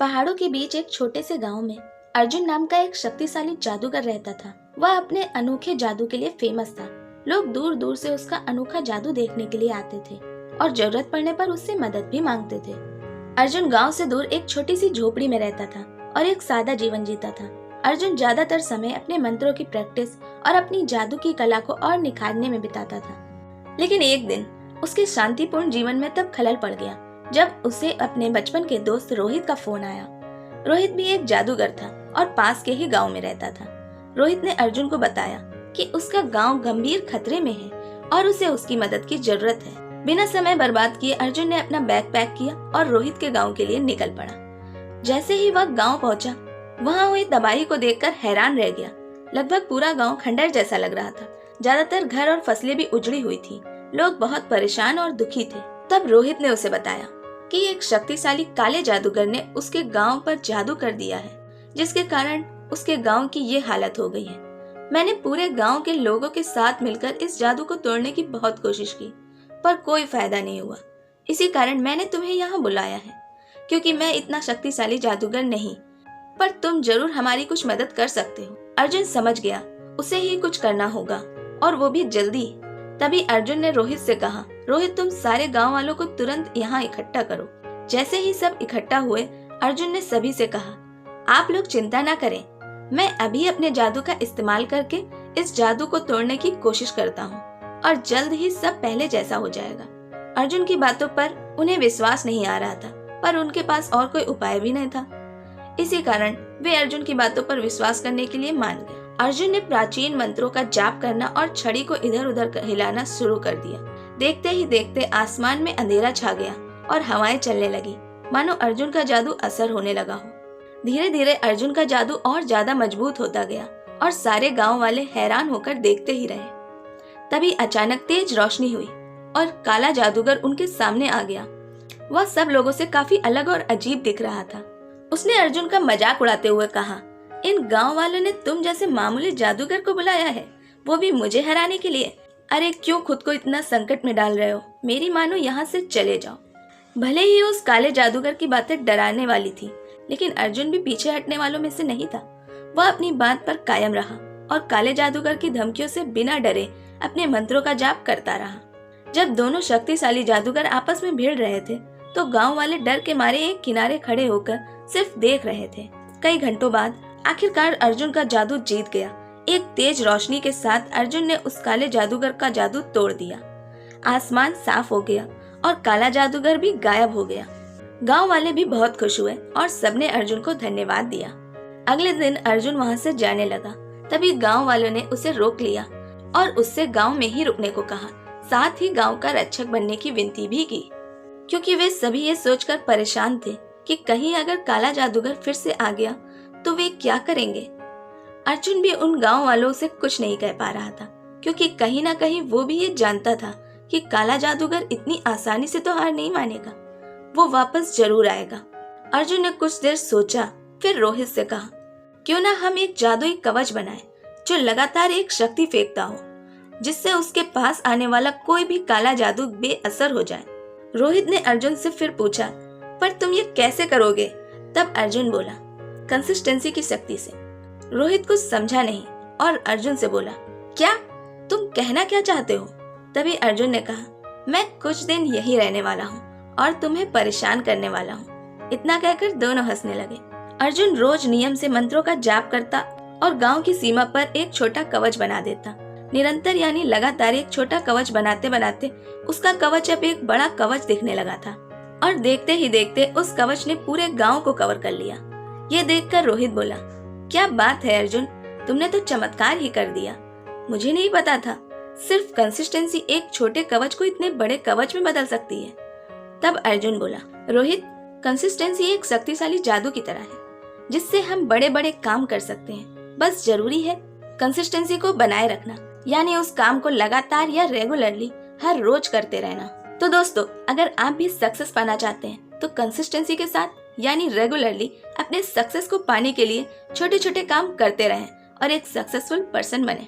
पहाड़ों के बीच एक छोटे से गांव में अर्जुन नाम का एक शक्तिशाली जादूगर रहता था। वह अपने अनोखे जादू के लिए फेमस था। लोग दूर दूर से उसका अनोखा जादू देखने के लिए आते थे और जरूरत पड़ने पर उससे मदद भी मांगते थे। अर्जुन गांव से दूर एक छोटी सी झोपड़ी में रहता था और एक सादा जीवन जीता था। अर्जुन ज्यादातर समय अपने मंत्रों की प्रैक्टिस और अपनी जादू की कला को और निखारने में बिताता था। लेकिन एक दिन उसके शांतिपूर्ण जीवन में तब खलल पड़ गया जब उसे अपने बचपन के दोस्त रोहित का फोन आया। रोहित भी एक जादूगर था और पास के ही गांव में रहता था। रोहित ने अर्जुन को बताया कि उसका गांव गंभीर खतरे में है और उसे उसकी मदद की जरूरत है। बिना समय बर्बाद किए अर्जुन ने अपना बैग पैक किया और रोहित के गांव के लिए निकल पड़ा। जैसे ही वह गांव पहुंचा, वहां हुई तबाही को देखकर हैरान रह गया। लगभग पूरा गांव खंडर जैसा लग रहा था। ज्यादातर घर और फसलें भी उजड़ी हुई थी। लोग बहुत परेशान और दुखी थे। तब रोहित ने उसे बताया कि एक शक्तिशाली काले जादूगर ने उसके गांव पर जादू कर दिया है, जिसके कारण उसके गांव की ये हालत हो गई है। मैंने पूरे गांव के लोगों के साथ मिलकर इस जादू को तोड़ने की बहुत कोशिश की, पर कोई फायदा नहीं हुआ। इसी कारण मैंने तुम्हें यहाँ बुलाया है, क्योंकि मैं इतना शक्तिशाली जादूगर नहीं, पर तुम जरूर हमारी कुछ मदद कर सकते हो। अर्जुन समझ गया उसे ही कुछ करना होगा, और वो भी जल्दी। तभी अर्जुन ने रोहित से कहा, रोहित तुम सारे गांव वालों को तुरंत यहाँ इकट्ठा करो। जैसे ही सब इकट्ठा हुए, अर्जुन ने सभी से कहा, आप लोग चिंता ना करें, मैं अभी अपने जादू का इस्तेमाल करके इस जादू को तोड़ने की कोशिश करता हूँ और जल्द ही सब पहले जैसा हो जाएगा। अर्जुन की बातों पर उन्हें विश्वास नहीं आ रहा था, पर उनके पास और कोई उपाय भी नहीं था। इसी कारण वे अर्जुन की बातों पर विश्वास करने के लिए मान गए। अर्जुन ने प्राचीन मंत्रों का जाप करना और छड़ी को इधर उधर हिलाना शुरू कर दिया। देखते ही देखते आसमान में अंधेरा छा गया और हवाएं चलने लगी, मानो अर्जुन का जादू असर होने लगा हो। धीरे धीरे अर्जुन का जादू और ज्यादा मजबूत होता गया और सारे गांव वाले हैरान होकर देखते ही रहे। तभी अचानक तेज रोशनी हुई और काला जादूगर उनके सामने आ गया। वह सब लोगों से काफी अलग और अजीब दिख रहा था। उसने अर्जुन का मजाक उड़ाते हुए कहा, इन गांव वालों ने तुम जैसे मामूली जादूगर को बुलाया है, वो भी मुझे हराने के लिए। अरे क्यों खुद को इतना संकट में डाल रहे हो? मेरी मानो यहाँ से चले जाओ। भले ही उस काले जादूगर की बातें डराने वाली थी, लेकिन अर्जुन भी पीछे हटने वालों में से नहीं था। वह अपनी बात पर कायम रहा और काले जादूगर की धमकियों से बिना डरे अपने मंत्रों का जाप करता रहा। जब दोनों शक्तिशाली जादूगर आपस में भिड़ रहे थे, तो गांव वाले डर के मारे एक किनारे खड़े होकर सिर्फ देख रहे थे। कई घंटों बाद आखिरकार अर्जुन का जादू जीत गया। एक तेज रोशनी के साथ अर्जुन ने उस काले जादूगर का जादू तोड़ दिया। आसमान साफ हो गया और काला जादूगर भी गायब हो गया। गांव वाले भी बहुत खुश हुए और सबने अर्जुन को धन्यवाद दिया। अगले दिन अर्जुन वहां से जाने लगा। तभी गांव वालों ने उसे रोक लिया और उससे गांव में ही रुकने को कहा। साथ ही गांव का रक्षक बनने की विनती भी की, क्योंकि वे सभी ये सोचकर परेशान थे कि कहीं अगर काला जादूगर फिर से आ गया तो वे क्या करेंगे। अर्जुन भी उन गांव वालों से कुछ नहीं कह पा रहा था, क्योंकि कहीं ना कहीं वो भी ये जानता था कि काला जादूगर इतनी आसानी से तो हार नहीं मानेगा, वो वापस जरूर आएगा। अर्जुन ने कुछ देर सोचा, फिर रोहित से कहा, क्यों ना हम एक जादुई कवच बनाएं जो लगातार एक शक्ति फेंकता हो, जिससे उसके पास आने वाला कोई भी काला जादू बेअसर हो जाए। रोहित ने अर्जुन से फिर पूछा, पर तुम ये कैसे करोगे? तब अर्जुन बोला, कंसिस्टेंसी की शक्ति से। रोहित कुछ समझा नहीं और अर्जुन से बोला, क्या तुम कहना क्या चाहते हो? तभी अर्जुन ने कहा, मैं कुछ दिन यही रहने वाला हूँ और तुम्हें परेशान करने वाला हूँ। इतना कहकर दोनों हंसने लगे। अर्जुन रोज नियम से मंत्रों का जाप करता और गांव की सीमा पर एक छोटा कवच बना देता। निरंतर यानी लगातार एक छोटा कवच बनाते बनाते उसका कवच अब एक बड़ा कवच दिखने लगा था और देखते ही देखते उस कवच ने पूरे गांव को कवर कर लिया। ये देखकर रोहित बोला, क्या बात है अर्जुन, तुमने तो चमत्कार ही कर दिया। मुझे नहीं पता था सिर्फ कंसिस्टेंसी एक छोटे कवच को इतने बड़े कवच में बदल सकती है। तब अर्जुन बोला, रोहित कंसिस्टेंसी एक शक्तिशाली जादू की तरह है, जिससे हम बड़े बड़े काम कर सकते हैं। बस जरूरी है कंसिस्टेंसी को बनाए रखना, यानी उस काम को लगातार या रेगुलरली हर रोज करते रहना। तो दोस्तों, अगर आप भी सक्सेस पाना चाहते हैं तो कंसिस्टेंसी के साथ यानी रेगुलरली अपने सक्सेस को पाने के लिए छोटे छोटे काम करते रहें और एक सक्सेसफुल पर्सन बने।